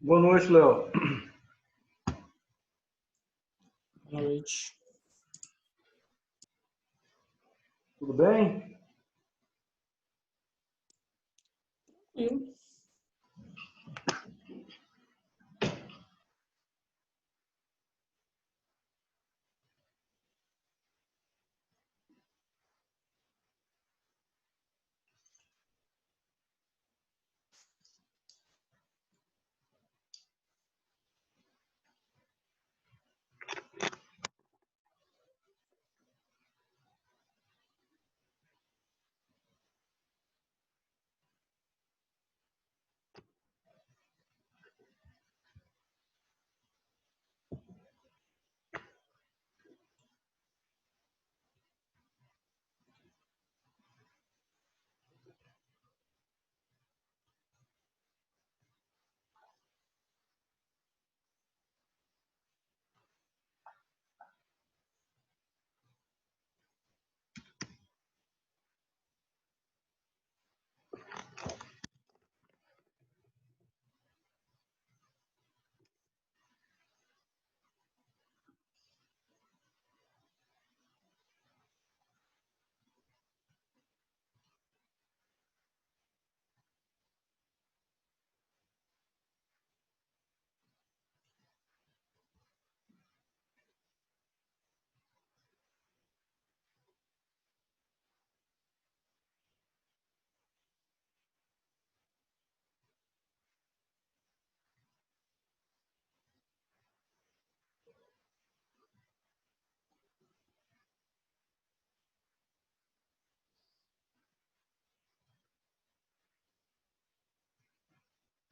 Boa noite, Léo. Boa noite. Tudo bem? Tranquilo.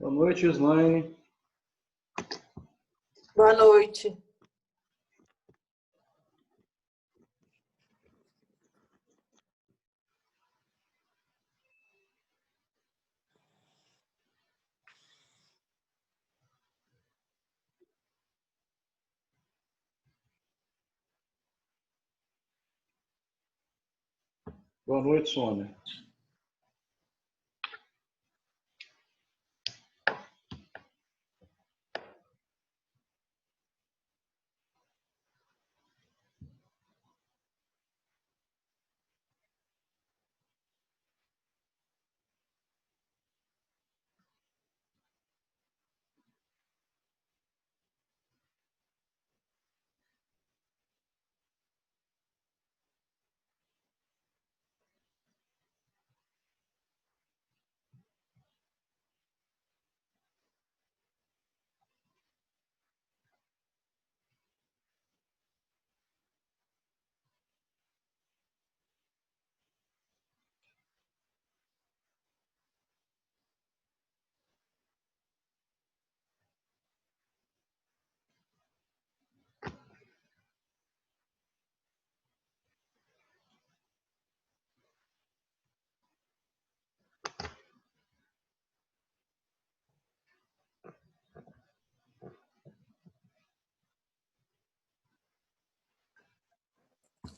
Boa noite, Slaine. Boa noite. Boa noite, Sônia.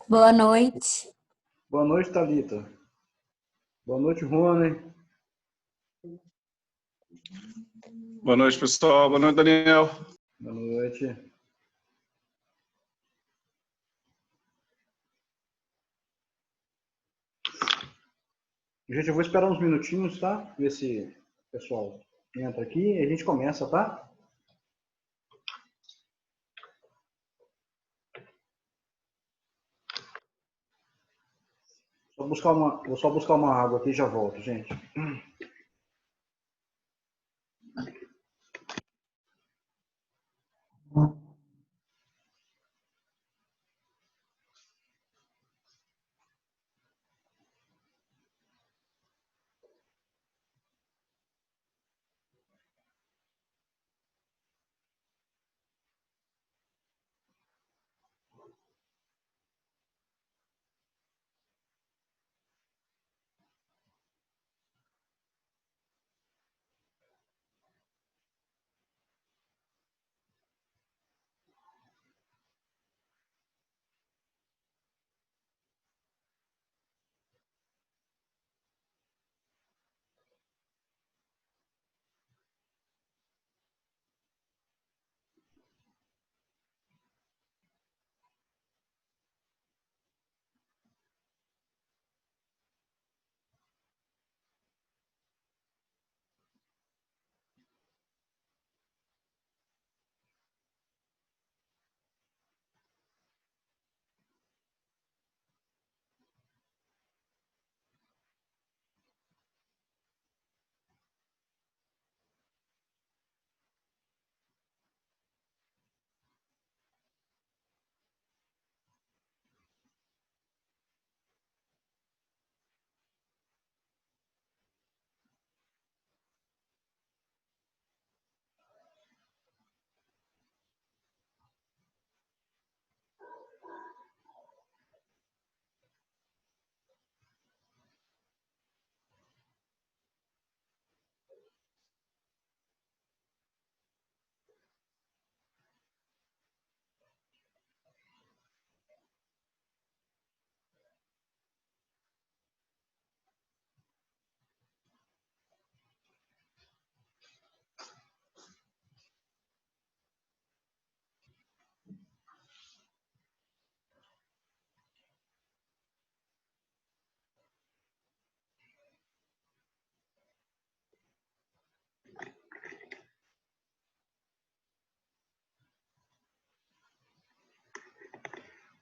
Boa noite. Boa noite, Thalita. Boa noite, Rony. Boa noite, pessoal. Boa noite, Daniel. Boa noite. Gente, eu vou esperar uns minutinhos, tá? Ver se o pessoal entra aqui e a gente começa, tá? Vou só buscar uma água aqui e já volto, gente.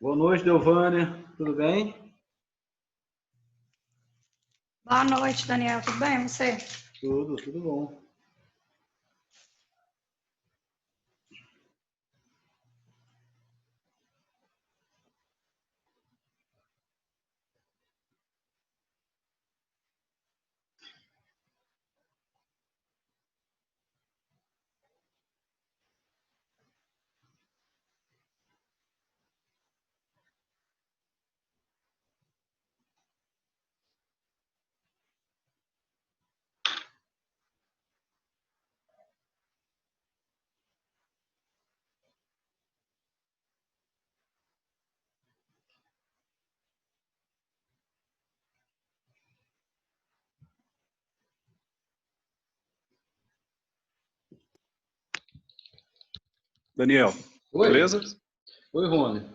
Boa noite, Delvânia. Tudo bem? Boa noite, Daniel. Tudo bem, você? Tudo bom. Daniel, Oi. beleza? Oi, Rony.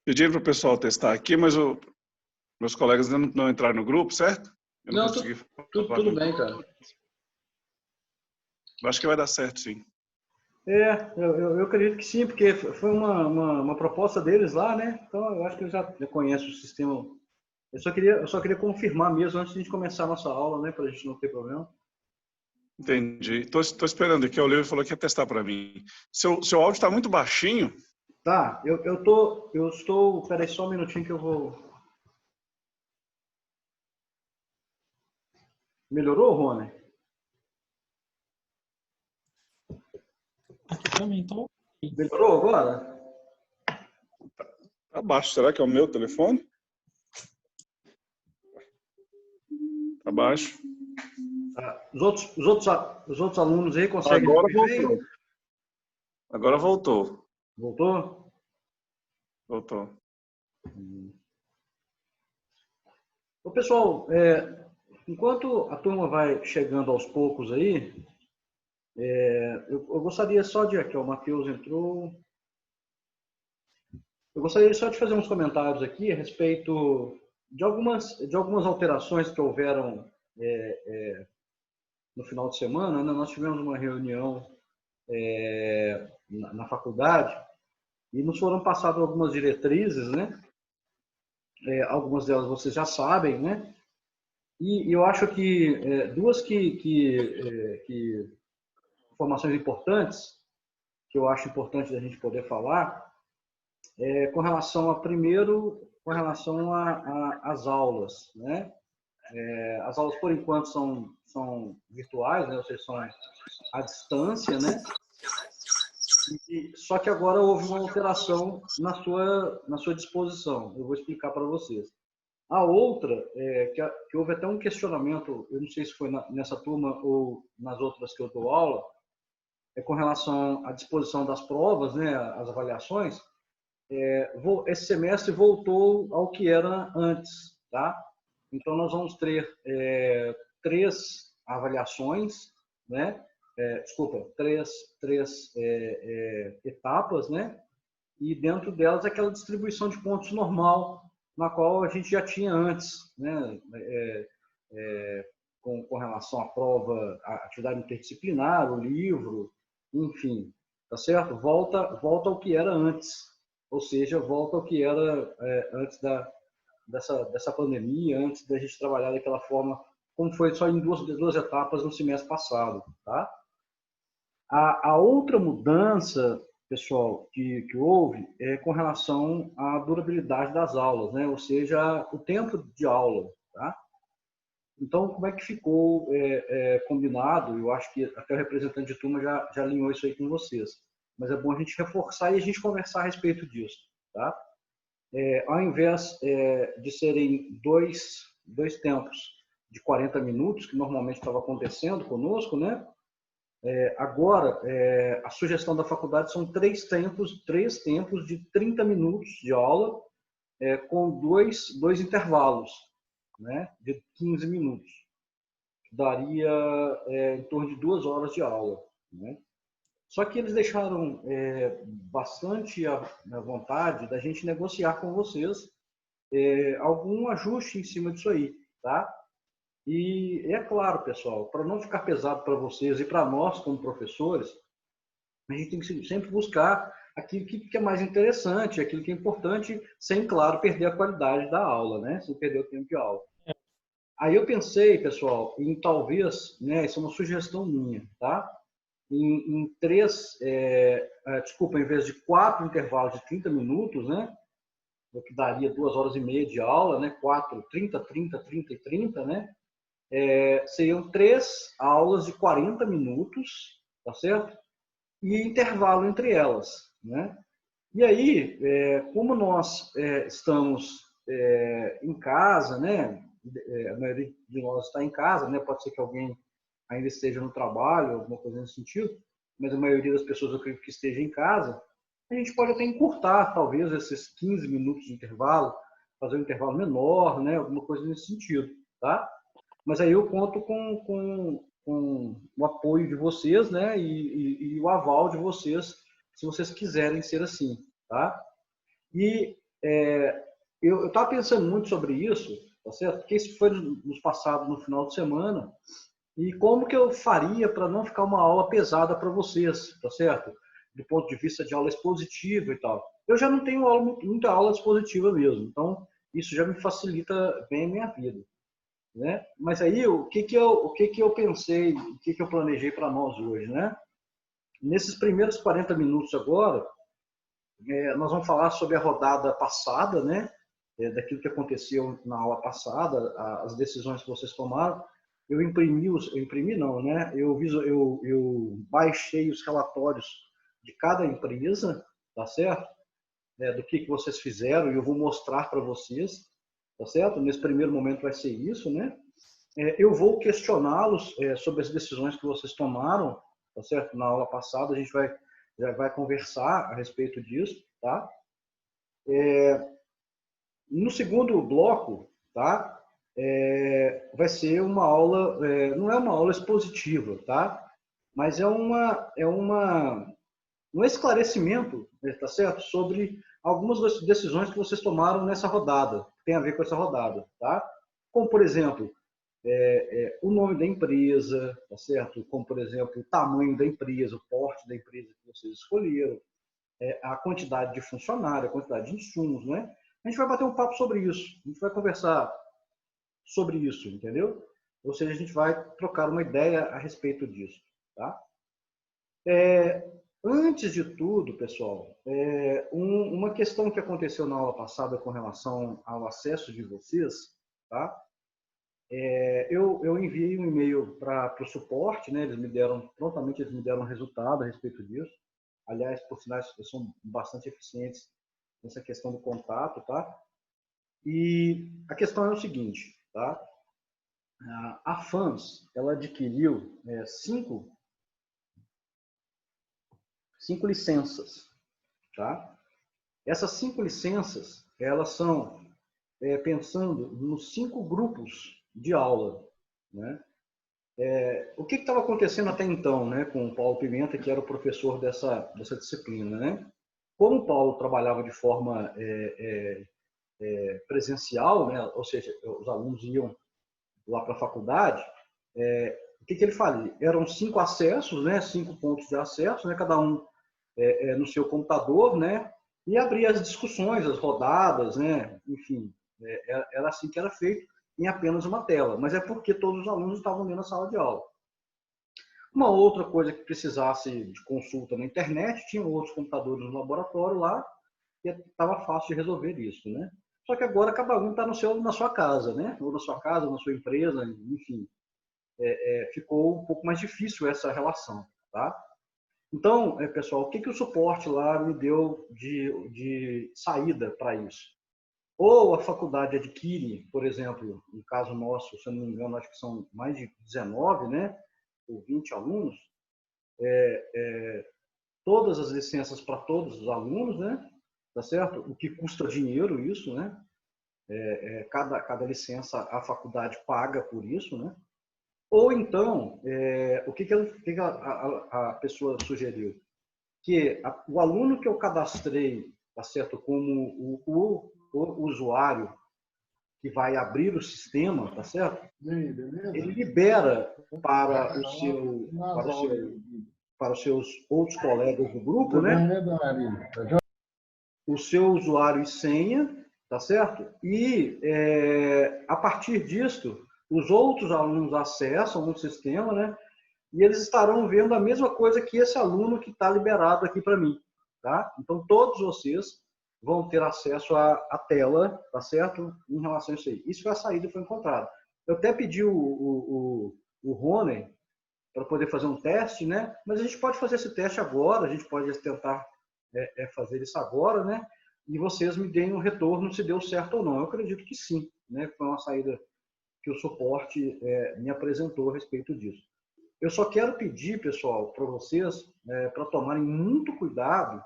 Pedi para o pessoal testar aqui, mas meus colegas ainda não entraram no grupo, certo? Eu não consegui falar Tudo bem, cara. Acho que vai dar certo, sim. Eu acredito que sim, porque foi uma proposta deles lá, né? Então eu acho que eles já conhecem o sistema. Eu só queria confirmar mesmo antes de a gente começar a nossa aula, né? Para a gente não ter problema. Entendi. Estou esperando aqui. A Olivia falou que ia testar para mim. Seu áudio está muito baixinho. Tá, eu estou. Peraí, só um minutinho que eu vou. Melhorou, Rony? Aqui pra mim, então. Melhorou agora? Tá baixo. Será que é o meu telefone? Tá baixo. Os outros alunos aí conseguem. Agora voltou. Agora voltou. Voltou? Voltou. Ô, pessoal, enquanto a turma vai chegando aos poucos aí, eu gostaria só de... Aqui, ó, o Matheus entrou. Eu gostaria só de fazer uns comentários aqui a respeito de algumas alterações que houveram no final de semana, né? Nós tivemos uma reunião na faculdade e nos foram passadas algumas diretrizes, né? Algumas delas vocês já sabem, né? E eu acho que duas informações importantes que eu acho importante da gente poder falar com relação com relação às aulas, né? As aulas por enquanto são virtuais, né? Ou seja, são à distância, né? Só que agora houve uma alteração na sua disposição. Eu vou explicar para vocês. A outra, que houve até um questionamento, eu não sei se foi nessa turma ou nas outras que eu dou aula, com relação à disposição das provas, né, as avaliações. Esse semestre voltou ao que era antes, tá? Então nós vamos ter 3 avaliações, né? Desculpa, três etapas, né? E dentro delas aquela distribuição de pontos normal, na qual a gente já tinha antes, né? Com relação à prova, à atividade interdisciplinar, o livro, enfim, tá certo? Volta ao que era antes, ou seja, volta ao que era antes dessa pandemia, antes da gente trabalhar daquela forma, como foi só em duas etapas no semestre passado, tá? A outra mudança, pessoal, que houve é com relação à durabilidade das aulas, né? Ou seja, o tempo de aula, tá? Então, como é que ficou combinado? Eu acho que até o representante de turma já alinhou isso aí com vocês. Mas é bom a gente reforçar e a gente conversar a respeito disso, tá? Ao invés de serem dois tempos de 40 minutos, que normalmente estava acontecendo conosco, né? Agora, a sugestão da faculdade são 3 tempos de 30 minutos de aula, com dois intervalos, né, de 15 minutos. Daria em torno de 2 horas de aula, né? Só que eles deixaram bastante à vontade da gente negociar com vocês algum ajuste em cima disso aí, tá? E é claro, pessoal, para não ficar pesado para vocês e para nós como professores, a gente tem que sempre buscar aquilo que é mais interessante, aquilo que é importante, sem, claro, perder a qualidade da aula, né? Sem perder o tempo de aula. Aí eu pensei, pessoal, em talvez, né, isso é uma sugestão minha, tá? Em desculpa, em vez de 4 intervalos de 30 minutos, né? O que daria 2 horas e meia de aula, né? 4, 30, 30, 30 e 30, né? Seriam 3 aulas de 40 minutos, tá certo? E intervalo entre elas, né? E aí, como nós estamos em casa, né? A maioria de nós está em casa, né? Pode ser que alguém ainda esteja no trabalho, alguma coisa nesse sentido, mas a maioria das pessoas eu creio que esteja em casa. A gente pode até encurtar, talvez, esses 15 minutos de intervalo, fazer um intervalo menor, né? Alguma coisa nesse sentido, tá? Mas aí eu conto com o apoio de vocês, né? E o aval de vocês, se vocês quiserem ser assim, tá? E eu estava pensando muito sobre isso, tá certo? Porque isso foi nos passados, no final de semana, e como que eu faria para não ficar uma aula pesada para vocês, tá certo? Do ponto de vista de aula expositiva e tal. Eu já não tenho muita aula expositiva mesmo, então isso já me facilita bem a minha vida, né? Mas aí o que que eu pensei, o que que eu planejei para nós hoje, né? Nesses primeiros 40 minutos agora, nós vamos falar sobre a rodada passada, né? Daquilo que aconteceu na aula passada, as decisões que vocês tomaram. Eu imprimi não, né? Eu baixei os relatórios de cada empresa, tá certo? Do que vocês fizeram e eu vou mostrar para vocês, tá certo? Nesse primeiro momento vai ser isso, né? Eu vou questioná-los sobre as decisões que vocês tomaram, tá certo? Na aula passada a gente já vai conversar a respeito disso, tá? No segundo bloco, tá? Vai ser uma aula, não é uma aula expositiva, tá? Mas um esclarecimento, tá certo? Sobre algumas das decisões que vocês tomaram nessa rodada, que tem a ver com essa rodada, tá? Como, por exemplo, o nome da empresa, tá certo? Como, por exemplo, o tamanho da empresa, o porte da empresa que vocês escolheram, a quantidade de funcionários, a quantidade de insumos, né? A gente vai bater um papo sobre isso, a gente vai conversar sobre isso, entendeu? Ou seja, a gente vai trocar uma ideia a respeito disso, tá? Antes de tudo, pessoal, uma questão que aconteceu na aula passada com relação ao acesso de vocês, tá? Eu enviei um e-mail para o suporte, né? Prontamente eles me deram um resultado a respeito disso. Aliás, por sinal, eles são bastante eficientes nessa questão do contato, tá? E a questão é o seguinte, tá? A FANS, ela adquiriu 5 licenças, tá? Essas 5 licenças, elas são pensando nos 5 grupos de aula, né? O que estava acontecendo até então, né, com o Paulo Pimenta, que era o professor dessa disciplina, né? Como o Paulo trabalhava de forma presencial, né, ou seja, os alunos iam lá para a faculdade, o que ele fazia? Eram 5 acessos, né, 5 pontos de acesso, né, cada um no seu computador, né, e abria as discussões, as rodadas, né, enfim, era assim que era feito, em apenas uma tela, mas é porque todos os alunos estavam dentro da sala de aula. Uma outra coisa que precisasse de consulta na internet, tinha outros computadores no laboratório lá, e estava fácil de resolver isso, né? Só que agora cada um está na sua casa, né? Ou na sua casa, na sua empresa, enfim. Ficou um pouco mais difícil essa relação, tá? Então, pessoal, o que o suporte lá me deu de saída para isso? Ou a faculdade adquire, por exemplo, no caso nosso, se eu não me engano, acho que são mais de 19, né? Ou 20 alunos, todas as licenças para todos os alunos, né? Tá certo? O que custa dinheiro isso, né? Cada licença a faculdade paga por isso, né? Ou então, o que a pessoa sugeriu? Que o aluno que eu cadastrei, tá certo, como o usuário que vai abrir o sistema, tá certo? Ele libera para o seu para os seus outros colegas do grupo, né? O seu usuário e senha, tá certo? E, a partir disso, os outros alunos acessam o sistema, né? E eles estarão vendo a mesma coisa que esse aluno que está liberado aqui para mim, tá? Então, todos vocês vão ter acesso à tela, tá certo? Em relação a isso aí. Isso foi a saída, foi encontrada. Eu até pedi o Rony para poder fazer um teste, né? Mas a gente pode fazer esse teste agora, a gente pode tentar fazer isso agora, né? E vocês me deem um retorno se deu certo ou não. Eu acredito que sim, né? Foi uma saída que o suporte me apresentou a respeito disso. Eu só quero pedir, pessoal, para vocês, para tomarem muito cuidado,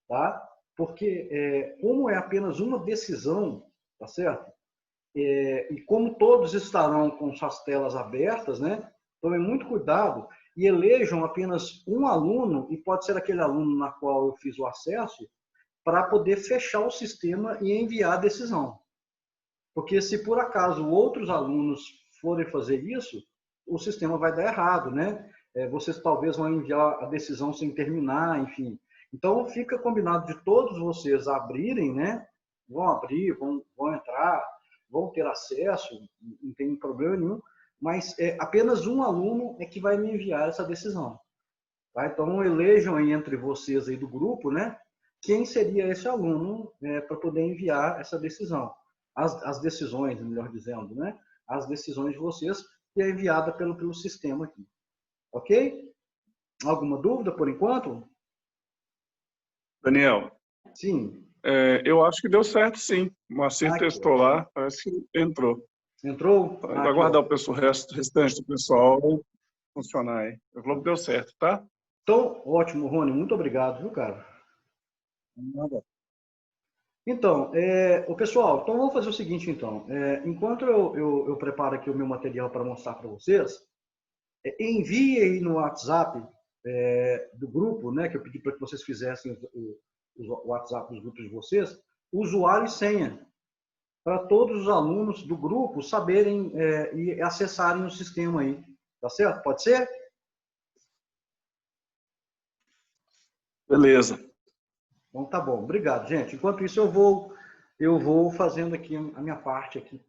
tá? Porque como é apenas uma decisão, tá certo? E como todos estarão com suas telas abertas, né? Tomem muito cuidado e elejam apenas um aluno, e pode ser aquele aluno na qual eu fiz o acesso, para poder fechar o sistema e enviar a decisão. Porque se por acaso outros alunos forem fazer isso, o sistema vai dar errado, né? Vocês talvez vão enviar a decisão sem terminar, enfim. Então, fica combinado de todos vocês abrirem, né? Vão abrir, vão entrar, vão ter acesso, não tem problema nenhum, mas apenas um aluno é que vai me enviar essa decisão. Tá? Então, elejam aí entre vocês aí do grupo, né? Quem seria esse aluno para poder enviar essa decisão. As decisões, melhor dizendo, né? As decisões de vocês, que é enviada pelo sistema aqui. Ok? Alguma dúvida por enquanto? Daniel, Sim. eu acho que deu certo, sim. O Moacir testou lá, parece que entrou. Entrou? Vai aguardar o restante do pessoal funcionar aí. Eu falou que deu certo, tá? Então, ótimo, Rony. Muito obrigado, viu, cara? Nada. Então, pessoal, então vamos fazer o seguinte, então. Enquanto eu preparo aqui o meu material para mostrar para vocês, envie aí no WhatsApp do grupo, né, que eu pedi para que vocês fizessem o WhatsApp dos grupos de vocês, usuário e senha, para todos os alunos do grupo saberem e acessarem o sistema aí. Tá certo? Pode ser? Beleza. Então tá bom. Obrigado, gente. Enquanto isso, eu vou fazendo aqui a minha parte aqui.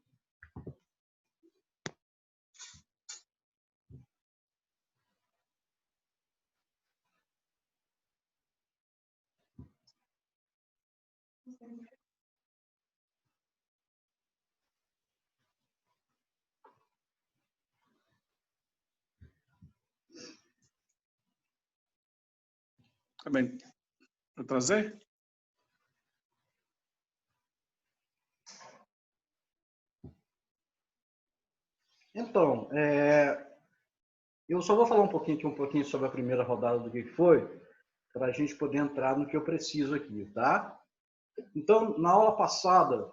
Tá bem. Vou trazer? Então, eu só vou falar um pouquinho sobre a primeira rodada do que foi, para a gente poder entrar no que eu preciso aqui, tá? Então, na aula passada,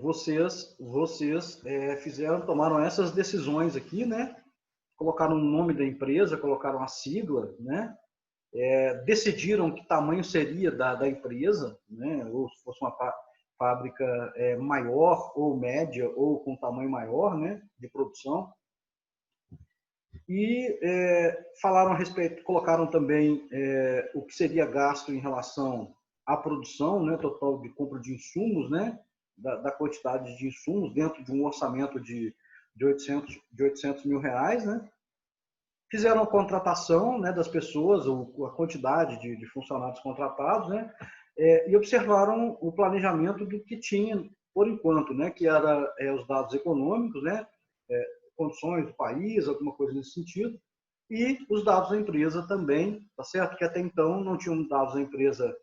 vocês tomaram essas decisões aqui, né? Colocaram o nome da empresa, colocaram a sigla, né? Decidiram que tamanho seria da empresa, né? Ou se fosse uma fábrica maior ou média ou com tamanho maior, né? De produção. E falaram a respeito, colocaram também o que seria gasto em relação à produção, né? Total de compra de insumos, né? Da quantidade de insumos dentro de um orçamento de 800 mil reais, né? Fizeram a contratação, né, das pessoas, a quantidade de funcionários contratados, né, e observaram o planejamento do que tinha por enquanto, né, que era os dados econômicos, né, condições do país, alguma coisa nesse sentido, e os dados da empresa também, tá certo? Que até então não tinham dados da empresa,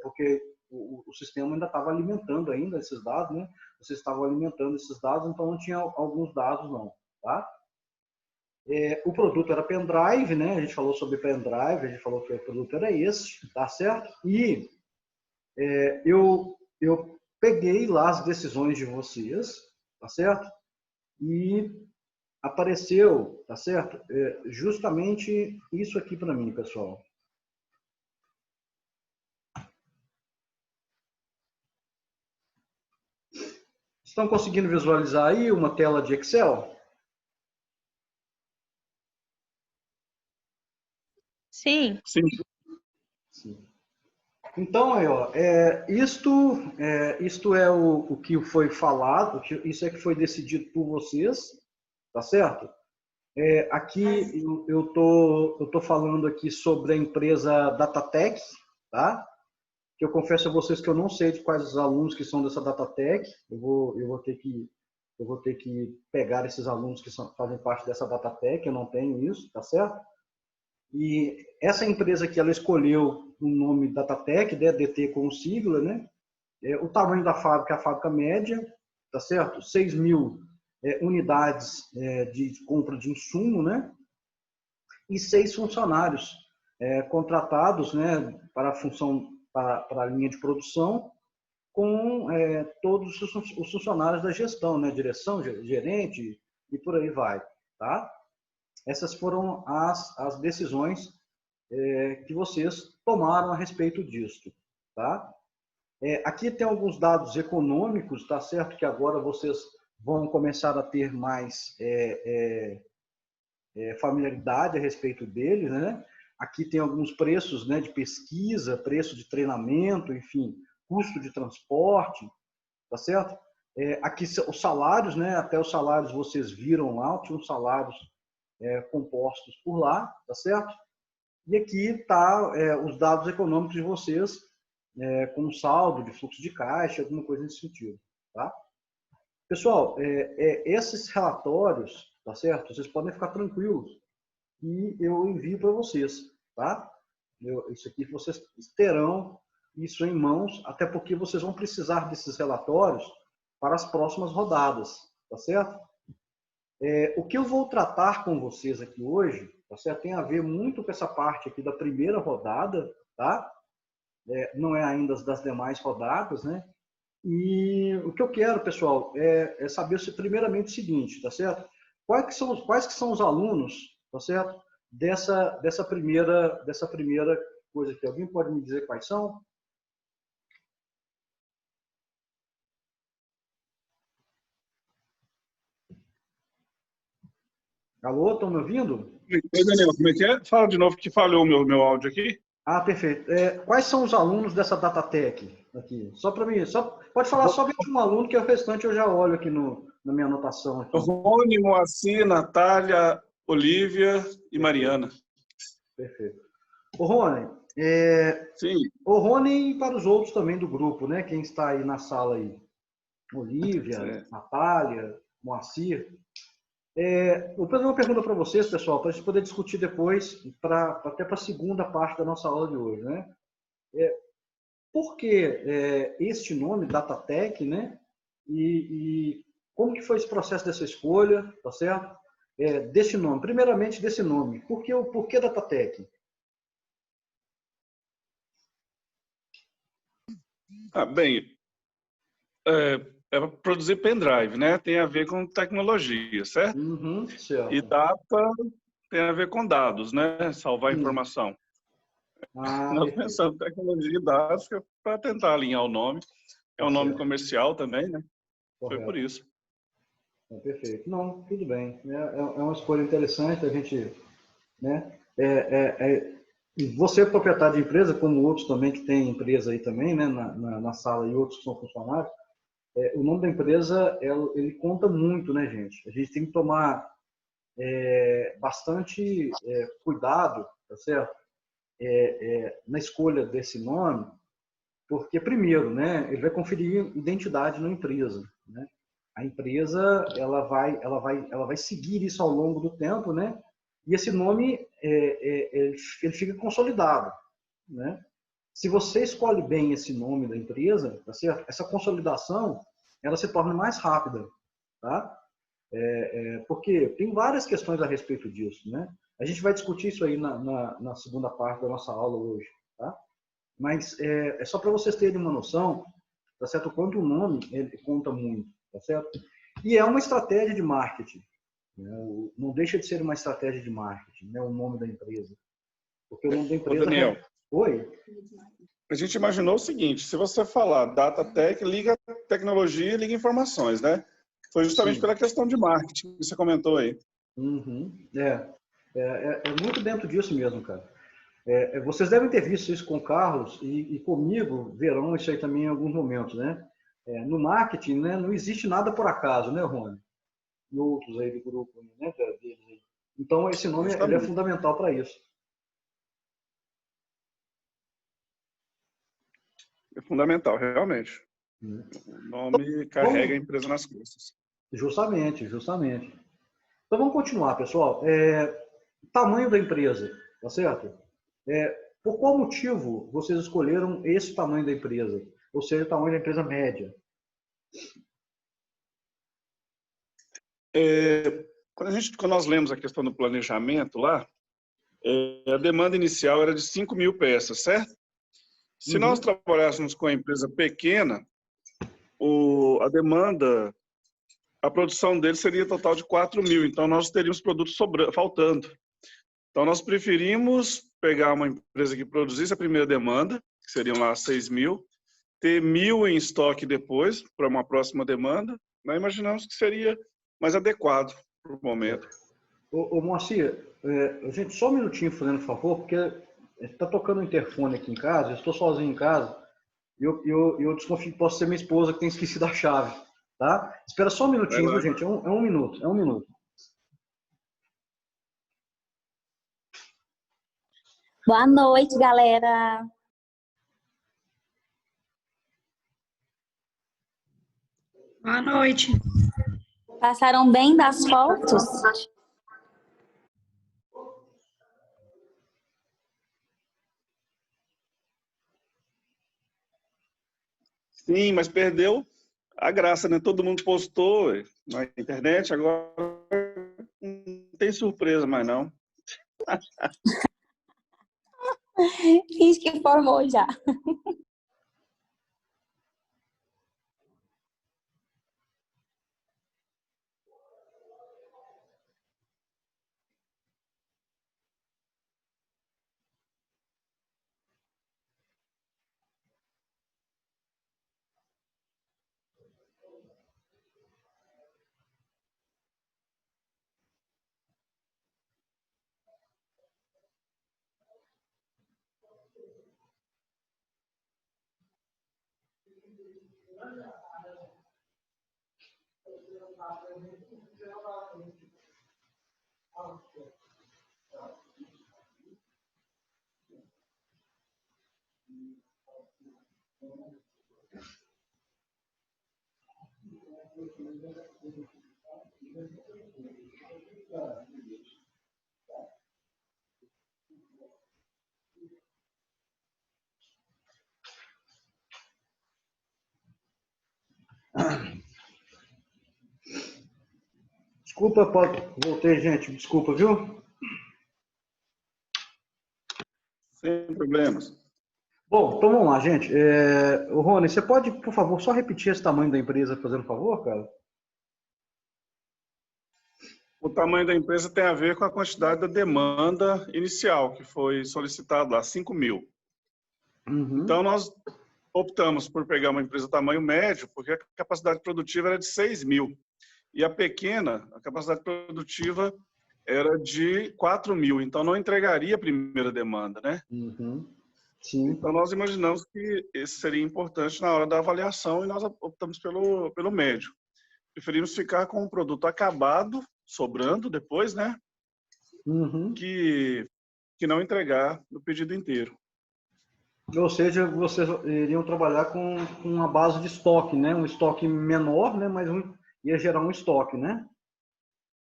porque o sistema ainda estava alimentando ainda esses dados, né? Vocês estavam alimentando esses dados, então não tinha alguns dados não, tá? O produto era pendrive, né? A gente falou sobre pendrive, a gente falou que o produto era esse, tá certo? E eu peguei lá as decisões de vocês, tá certo? E apareceu, tá certo? Justamente isso aqui para mim, pessoal. Estão conseguindo visualizar aí uma tela de Excel? Sim. Sim. Sim. Então, aí, ó, isto é o que foi falado, isso é que foi decidido por vocês, tá certo? Aqui eu tô falando aqui sobre a empresa Datatec, tá? Que eu confesso a vocês que eu não sei de quais os alunos que são dessa Datatec. Eu vou ter que pegar esses alunos que fazem parte dessa Datatec, eu não tenho isso, tá certo? E essa empresa que ela escolheu o nome Datatec, né, DT com sigla, né? O tamanho da fábrica é a fábrica média, tá certo? 6.000 unidades de compra de insumo, né? E 6 funcionários contratados, né, para a função, para a linha de produção, com todos os funcionários da gestão, né? Direção, gerente e por aí vai, tá? Essas foram as decisões que vocês tomaram a respeito disso, tá? Aqui tem alguns dados econômicos, tá certo? Que agora vocês vão começar a ter mais familiaridade a respeito deles, né? Aqui tem alguns preços, né, de pesquisa, preço de treinamento, enfim, custo de transporte, tá certo? Aqui os salários, né? Até os salários vocês viram lá, tinham salários compostos por lá, tá certo? E aqui tá os dados econômicos de vocês, com saldo de fluxo de caixa, alguma coisa nesse sentido, tá? Pessoal, esses relatórios, tá certo? Vocês podem ficar tranquilos e eu envio para vocês, tá? Isso aqui vocês terão isso em mãos, até porque vocês vão precisar desses relatórios para as próximas rodadas, tá certo? O que eu vou tratar com vocês aqui hoje, tá certo? Tem a ver muito com essa parte aqui da primeira rodada, tá? Não é ainda das demais rodadas, né? E o que eu quero, pessoal, é saber primeiramente o seguinte, tá certo? Quais que são os alunos, tá certo? Dessa primeira coisa aqui. Alguém pode me dizer quais são? Alô, estão me ouvindo? Oi, Daniel, como é que é? Fala de novo que falhou o meu áudio aqui. Ah, perfeito. Quais são os alunos dessa Datatec aqui? Só para mim, pode falar somente um aluno, que o restante eu já olho aqui na minha anotação. Aqui. Rony, Moacir, Natália, Olívia e Mariana. Perfeito. O Rony, Sim. o Rony e para os outros também do grupo, né? Quem está aí na sala aí? Olívia, Natália, Moacir. Eu vou fazer uma pergunta para vocês, pessoal, para a gente poder discutir depois, até para a segunda parte da nossa aula de hoje, né? Por que este nome, Datatec, né? E como que foi esse processo dessa escolha, tá certo? Desse nome, primeiramente desse nome. Por que Datatec? Bem, é para produzir pendrive, né? Tem a ver com tecnologia, certo? Uhum, certo. E data tem a ver com dados, né? Salvar informação. Nós pensamos em tecnologia e dados para tentar alinhar o nome. É um nome comercial também, né? Correto. Foi por isso. Perfeito. Não, tudo bem. É uma escolha interessante a gente, né? Você é proprietário de empresa, como outros também que tem empresa aí também, né? Na sala e outros que são funcionários. O nome da empresa, ele conta muito, né, gente? A gente tem que tomar bastante cuidado, tá certo? Na escolha desse nome, porque primeiro, né, ele vai conferir identidade na empresa, né? A empresa ela vai seguir isso ao longo do tempo, né? E esse nome ele fica consolidado, né? Se você escolhe bem esse nome da empresa, tá certo? Essa consolidação ela se torna mais rápida, tá? Porque tem várias questões a respeito disso, né? A gente vai discutir isso aí na segunda parte da nossa aula hoje, tá? Mas é só para vocês terem uma noção, tá certo? O quanto o nome ele conta muito, tá certo? E é uma estratégia de marketing, né? Não deixa de ser uma estratégia de marketing, né? O nome da empresa, porque o nome da empresa. Daniel. Oi. A gente imaginou o seguinte: se você falar Datatec, liga tecnologia, liga informações, né? Foi justamente Sim. pela questão de marketing que você comentou aí. Uhum. É muito dentro disso mesmo, cara. Vocês devem ter visto isso com o Carlos e comigo, verão isso aí também em alguns momentos, né? No marketing, né, não existe nada por acaso, né, Rony? E outros aí do grupo, né, deles aí. Então, esse nome ele é fundamental para isso. É fundamental, realmente. O nome carrega a empresa nas costas. Justamente, justamente. Então, vamos continuar, pessoal. Tamanho da empresa, tá certo? Por qual motivo vocês escolheram esse tamanho da empresa? Ou seja, o tamanho da empresa média? Quando nós lemos a questão do planejamento lá, a demanda inicial era de 5.000 peças, certo? Se nós trabalhássemos com a empresa pequena, a demanda, a produção dele seria total de 4.000, então nós teríamos produtos faltando. Então nós preferimos pegar uma empresa que produzisse a primeira demanda, que seriam lá 6.000, ter 1.000 em estoque depois, para uma próxima demanda. Nós imaginamos que seria mais adequado para o momento. Ô Moacir, gente, só um minutinho, fazendo favor, porque está tocando o interfone aqui em casa, eu estou sozinho em casa, e eu desconfio que possa ser minha esposa que tem esquecido a chave, tá? Espera só um minutinho, viu, gente? É um minuto, é um minuto. Boa noite, galera. Boa noite. Passaram bem das fotos? Sim, mas perdeu a graça, né? Todo mundo postou na internet, agora não tem surpresa mais não. Fiz que informou já. Desculpa, voltei, gente. Desculpa, viu? Sem problemas. Bom, então vamos lá, gente. Rony, você pode, por favor, só repetir esse tamanho da empresa, fazendo favor, cara? O tamanho da empresa tem a ver com a quantidade da demanda inicial, que foi solicitado lá, 5.000. Então, nós optamos por pegar uma empresa tamanho médio, porque a capacidade produtiva era de 6.000. E a pequena, a capacidade produtiva era de 4.000. Então, não entregaria a primeira demanda, né? Sim. Então, nós imaginamos que esse seria importante na hora da avaliação e nós optamos pelo médio. Preferimos ficar com um produto acabado, sobrando depois, né? Que não entregar no pedido inteiro. Ou seja, vocês iriam trabalhar com uma base de estoque, né? Um estoque menor, né? Mas ia gerar um estoque, né?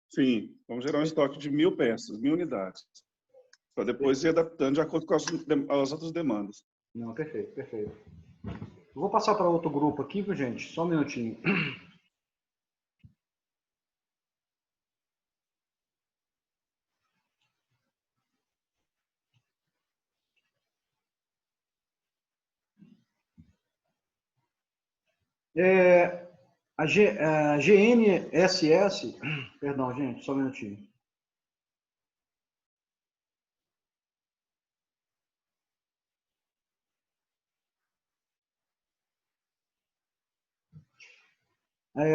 Sim, vamos gerar um estoque de 1.000 peças, 1.000 unidades. Para depois ir adaptando de acordo com as outras demandas. Não, perfeito, perfeito. Eu vou passar para outro grupo aqui, viu, gente? Só um minutinho. A GNSS, perdão, gente, só um minutinho.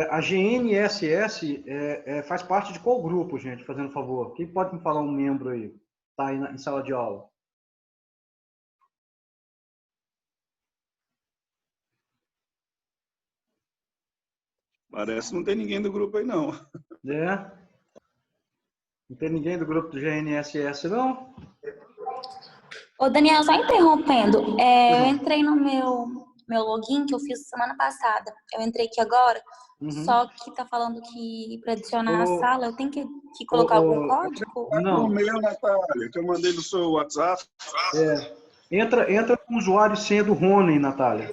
A GNSS faz parte de qual grupo, gente, fazendo favor? Quem pode me falar um membro aí? Está aí em sala de aula. Parece que não tem ninguém do grupo aí, não. É. Não tem ninguém do grupo do GNSS, não? Ô, Daniel, só interrompendo. Eu entrei no meu login que eu fiz semana passada. Eu entrei aqui agora, só que tá falando que para adicionar a sala eu tenho que colocar algum código? No meu, Natália, que eu mandei no seu WhatsApp. Entra com o usuário e senha do Rony, Natália.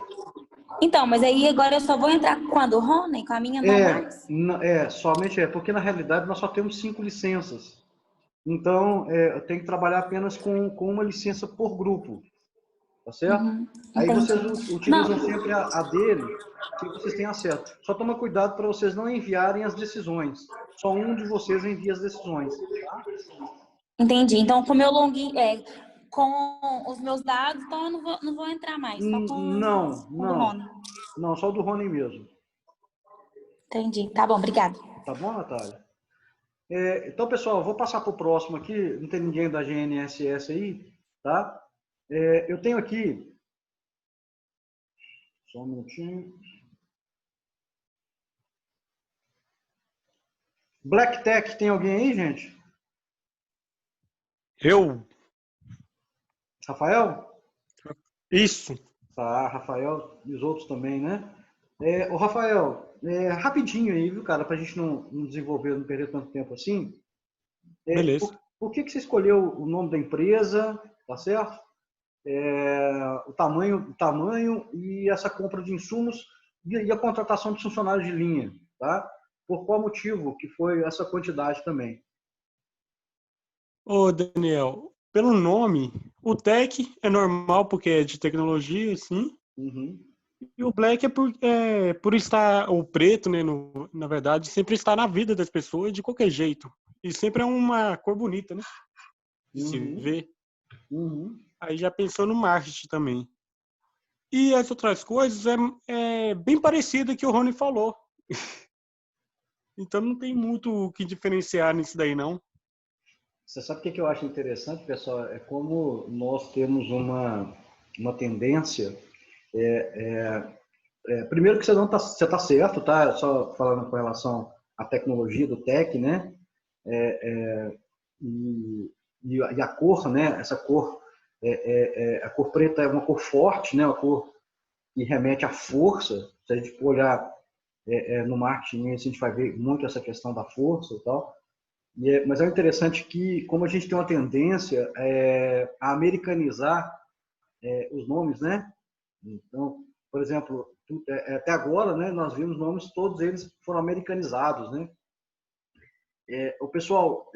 Então, mas aí agora eu só vou entrar com a do Rony, com a minha não mais? Somente porque na realidade nós só temos 5 licenças. Então, eu tenho que trabalhar apenas com uma licença por grupo. Tá certo? Aí vocês utilizam sempre a dele, que vocês têm acesso. Só toma cuidado para vocês não enviarem as decisões. Só um de vocês envia as decisões. Tá? Entendi. Então, com o meu login, com os meus dados, então eu não vou entrar mais. Só com o do Rony. Não, só o do Rony mesmo. Entendi. Tá bom, obrigada. Tá bom, Natália? Então, pessoal, eu vou passar para o próximo aqui. Não tem ninguém da GNSS aí, tá? Eu tenho aqui... Só um minutinho. Black Tech, tem alguém aí, gente? Eu? Rafael? Isso. Tá, Rafael e os outros também, né? Ô, Rafael, rapidinho aí, viu, cara, pra gente não desenvolver, não perder tanto tempo assim. Beleza. Por que você escolheu o nome da empresa, tá certo? O tamanho e essa compra de insumos e a contratação de funcionários de linha, tá? Por qual motivo que foi essa quantidade também? Ô, Daniel, pelo nome, o Tech é normal porque é de tecnologia, sim. E o Black é por estar, o preto, né, na verdade, sempre está na vida das pessoas de qualquer jeito. E sempre é uma cor bonita, né? De se ver. Aí já pensou no marketing também. E as outras coisas é bem parecida que o Rony falou. Então não tem muito o que diferenciar nisso daí, não. Você sabe o que eu acho interessante, pessoal? É como nós temos uma tendência... primeiro que você tá certo, tá? Só falando com relação à tecnologia do tech, né? E a cor, né? Essa cor, a cor preta é uma cor forte, né? Uma cor que remete à força. Se a gente for olhar no marketing, a gente vai ver muito essa questão da força e tal. Mas é interessante que, como a gente tem uma tendência a americanizar os nomes, né? Então, por exemplo, até agora, né, nós vimos nomes, todos eles foram americanizados, né? O pessoal,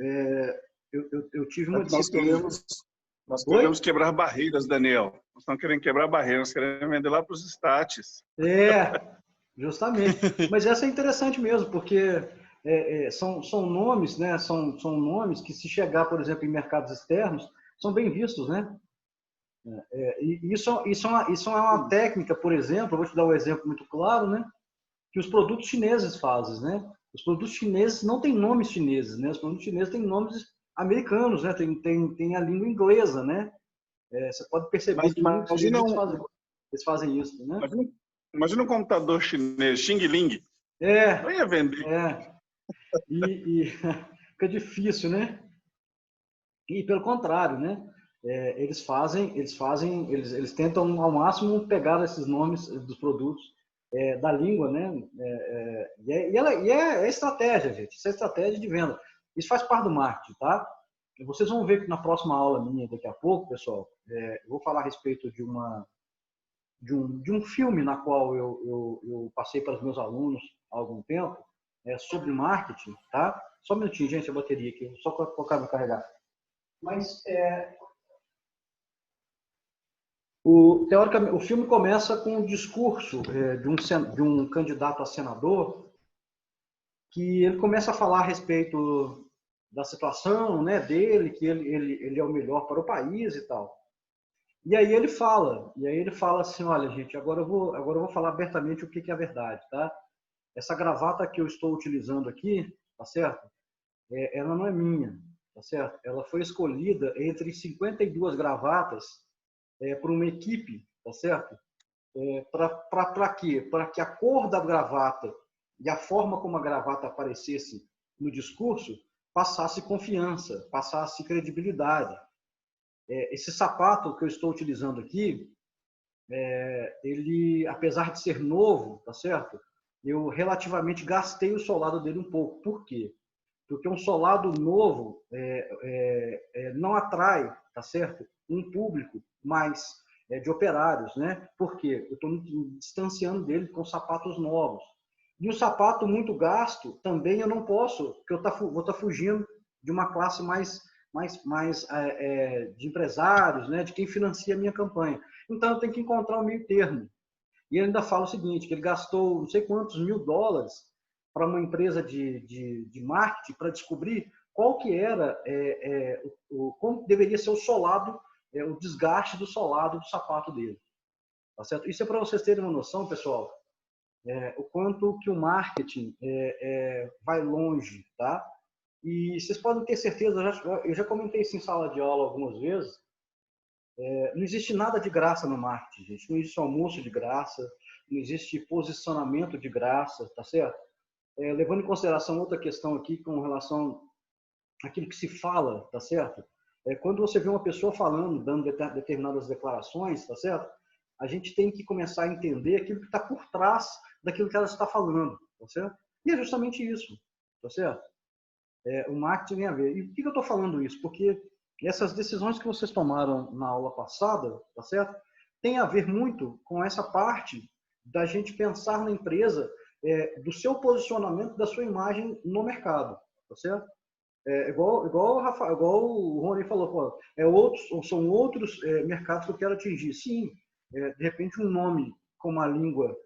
eu tive uma disciplina... Nós queremos quebrar barreiras, Daniel. Nós estamos querendo quebrar barreiras, nós queremos vender lá para os states. Justamente. Mas essa é interessante mesmo, porque são nomes, né? São nomes que, se chegar, por exemplo, em mercados externos, são bem vistos, né? E isso é uma técnica, por exemplo, eu vou te dar um exemplo muito claro, né? Que os produtos chineses fazem, né? Os produtos chineses não têm nomes chineses, né? Os produtos chineses têm nomes americanos, né? Tem a língua inglesa, né? Você pode perceber que eles fazem isso, né? Imagina um computador chinês, Xing Ling. Não ia vender. E fica difícil, né? E pelo contrário, né? Eles tentam ao máximo pegar esses nomes dos produtos da língua, né? E é estratégia, gente. Isso é estratégia de venda. Isso faz parte do marketing, tá? Vocês vão ver que na próxima aula minha daqui a pouco, pessoal, eu vou falar a respeito de um filme na qual eu passei para os meus alunos há algum tempo, sobre marketing, tá? Só um minutinho, gente, a bateria aqui, só colocar para carregar. Mas teoricamente, o filme começa com um discurso de um candidato a senador, que ele começa a falar a respeito da situação, né, dele, que ele é o melhor para o país e tal. E aí ele fala assim, olha, gente, agora eu vou falar abertamente o que é a verdade, tá? Essa gravata que eu estou utilizando aqui, tá certo? Ela não é minha, tá certo? Ela foi escolhida entre 52 gravatas por uma equipe, tá certo? Para quê? Para que a cor da gravata e a forma como a gravata aparecesse no discurso passasse confiança, passasse credibilidade. Esse sapato que eu estou utilizando aqui, ele, apesar de ser novo, tá certo? Eu relativamente gastei o solado dele um pouco. Por quê? Porque um solado novo não atrai, tá certo? Um público mais de operários, né? Por quê? Eu estou me distanciando dele com sapatos novos. E o sapato muito gasto, também eu não posso, porque eu vou estar fugindo de uma classe mais de empresários, né? De quem financia a minha campanha. Então, eu tenho que encontrar um meio termo. E ele ainda fala o seguinte, que ele gastou não sei quantos $1.000 para uma empresa de marketing para descobrir qual que era, como deveria ser o solado, o desgaste do solado do sapato dele. Tá certo? Isso é para vocês terem uma noção, pessoal, o quanto que o marketing vai longe, tá? E vocês podem ter certeza, eu já comentei isso em sala de aula algumas vezes, não existe nada de graça no marketing, gente. Não existe almoço de graça, não existe posicionamento de graça, tá certo? Levando em consideração outra questão aqui com relação àquilo que se fala, tá certo? Quando você vê uma pessoa falando, dando determinadas declarações, tá certo? A gente tem que começar a entender aquilo que está por trás daquilo que ela está falando, tá certo? E é justamente isso, tá certo? O marketing tem a ver. E por que eu estou falando isso? Porque essas decisões que vocês tomaram na aula passada, tá certo? Tem a ver muito com essa parte da gente pensar na empresa, do seu posicionamento, da sua imagem no mercado, tá certo? Igual o Rony falou, pô, são outros mercados que eu quero atingir. Sim, de repente um nome com uma língua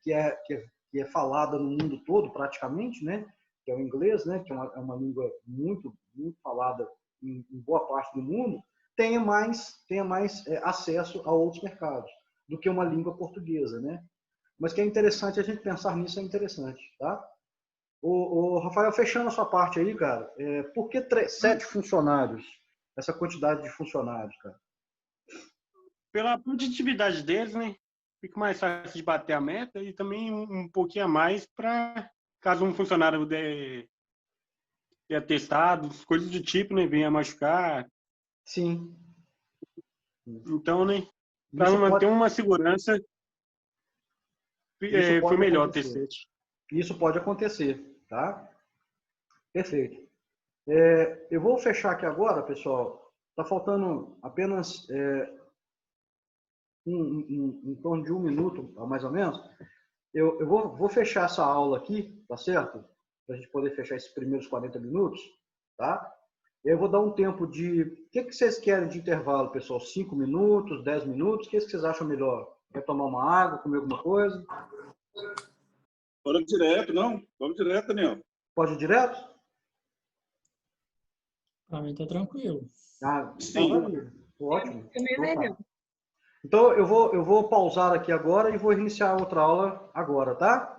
que é falada no mundo todo praticamente, né? Que é o inglês, né? Que é uma língua muito, muito falada em boa parte do mundo, tenha mais acesso a outros mercados do que uma língua portuguesa, né? Mas que é interessante a gente pensar nisso, é interessante, tá? O Rafael, fechando a sua parte aí, cara, por que 7 funcionários? Essa quantidade de funcionários, cara? Pela produtividade deles, né? Fica mais fácil de bater a meta e também um pouquinho a mais para caso um funcionário der atestados, coisas do tipo, né? Venha machucar. Sim. Então, né? Para manter uma segurança, foi melhor ter 7. Isso pode acontecer, tá? Perfeito. Eu vou fechar aqui agora, pessoal. Tá faltando apenas em torno de 1 minuto, mais ou menos. Eu vou fechar essa aula aqui, tá certo? Para a gente poder fechar esses primeiros 40 minutos, tá? Eu vou dar um tempo de... O que vocês querem de intervalo, pessoal? 5 minutos, 10 minutos? O que vocês acham melhor? Quer tomar uma água, comer alguma coisa? Bora direto, não? Vamos direto, Daniel. Pode ir direto? Para mim tá tranquilo. Sim. Ótimo. Também legal. Então, eu vou pausar aqui agora e vou iniciar outra aula agora, tá?